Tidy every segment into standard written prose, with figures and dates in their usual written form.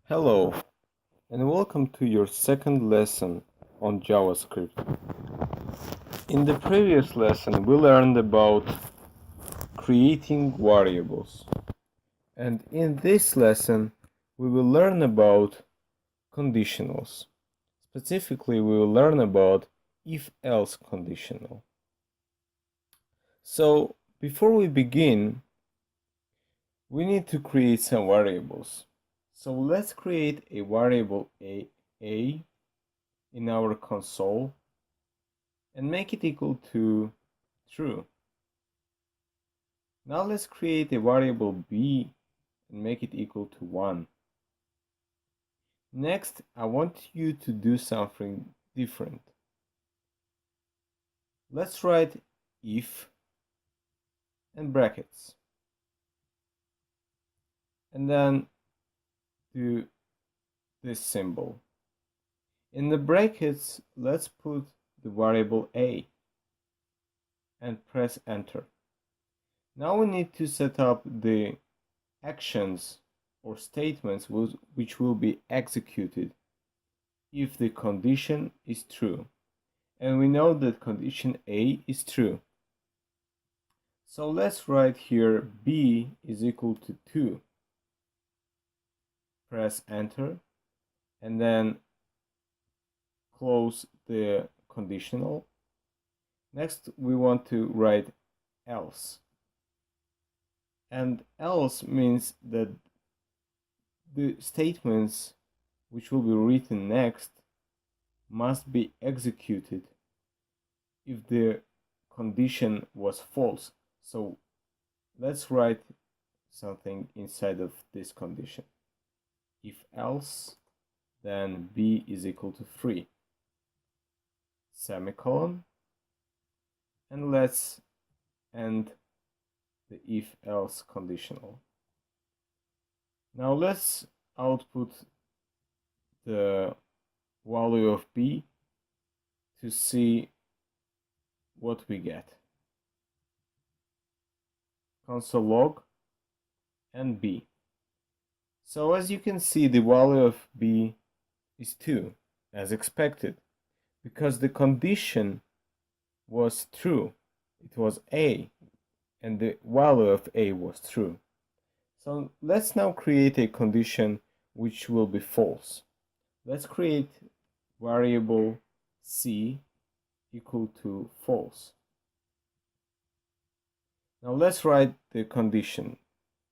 Hello, and welcome to your second lesson on JavaScript. In the previous lesson, we learned about creating variables. And in this lesson, we will learn about conditionals. Specifically, we will learn about if-else conditional. So, before we begin, we need to create some variables. So let's create a variable a in our console and make it equal to true. Now let's create a variable b and make it equal to 1. Next, I want you to do something different. Let's write if and brackets. And then do this symbol. In the brackets, let's put the variable a and press enter. Now we need to set up the actions or statements which will be executed if the condition is true. And we know that condition A is true. So let's write here b is equal to 2. Press enter and then close the conditional. Next we want to write else. And else means that the statements which will be written next must be executed if the condition was false. So let's write something inside of this condition. If else, then b is equal to 3. Semicolon. And let's end the if-else conditional. Now let's output the value of b to see what we get. Console log and b. So as you can see, the value of b is 2, as expected, because the condition was true. It was a, and the value of a was true. So let's now create a condition which will be false. Let's create variable c equal to false. Now let's write the condition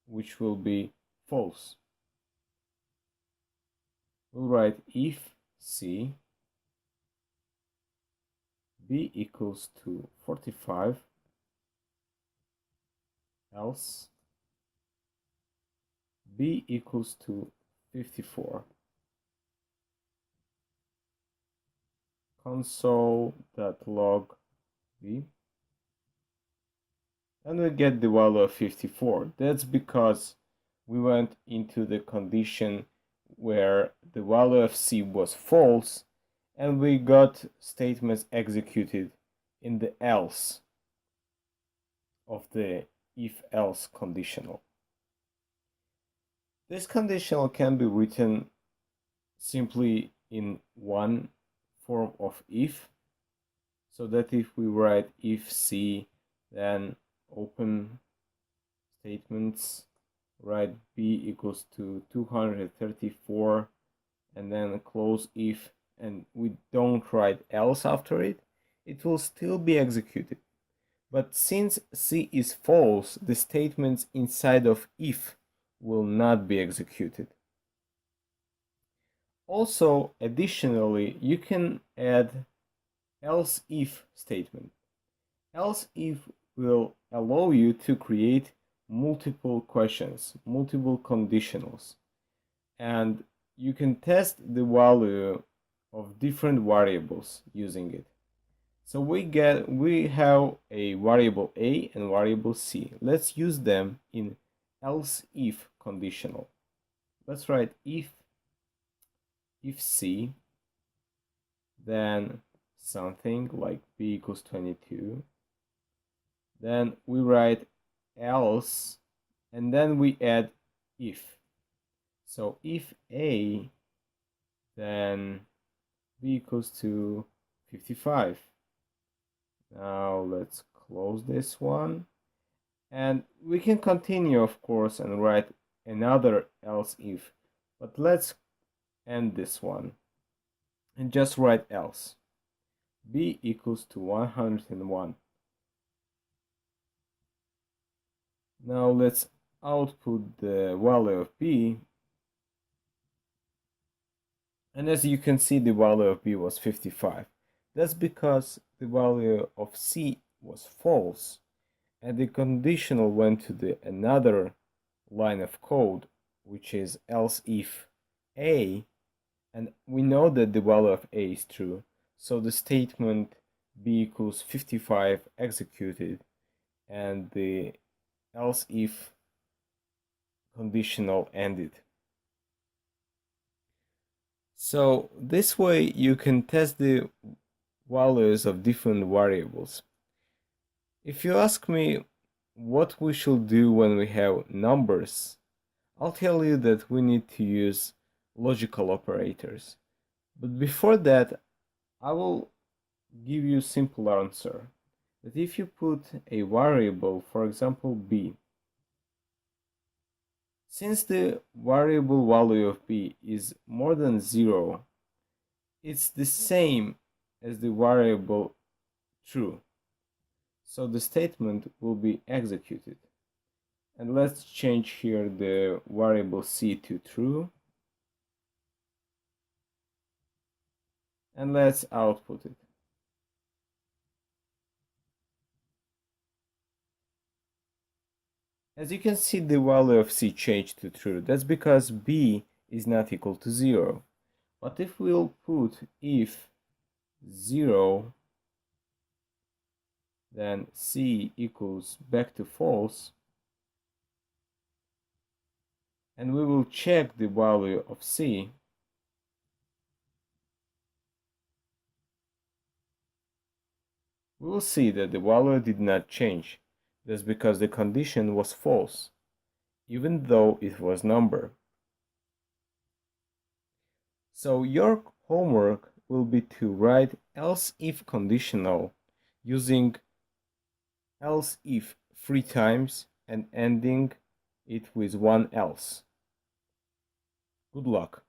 which will be false. We'll write if c b equals to 45, else b equals to 54. Console.log b, and we get the value of 54. That's because we went into the condition where the value of c was false, and we got statements executed in the else of the if-else conditional. This conditional can be written simply in one form of if, so that if we write if c, then open statements, write b equals to 234, and then close if, and we don't write else after it, it will still be executed. But since c is false, the statements inside of if will not be executed. Also, additionally, you can add else if statement. Else if will allow you to create multiple questions, multiple conditionals, and you can test the value of different variables using it. So we have a variable a and variable c. Let's use them in else if conditional. Let's write if c, then something like b equals 22. Then we write else, and then we add if. So if A, then B equals to 55. Now let's close this one. And we can continue, of course, and write another else if. But let's end this one and just write else. B equals to 101. Now let's output the value of B. And as you can see, the value of B was 55. That's because the value of C was false, and the conditional went to another line of code, which is else if A, and we know that the value of A is true, so the statement B equals 55 executed, and the else if conditional ended. So this way you can test the values of different variables. If you ask me what we should do when we have numbers, I'll tell you that we need to use logical operators. But before that, I will give you a simple answer. That if you put a variable, for example b, since the variable value of b is more than 0, it's the same as the variable true. So the statement will be executed. And let's change here the variable c to true. And let's output it. As you can see, the value of c changed to true. That's because b is not equal to 0. But if we'll put if 0, then c equals back to false, and we will check the value of c, we will see that the value did not change. That's because the condition was false, even though it was number. So your homework will be to write else if conditional using else if 3 times and ending it with one else. Good luck.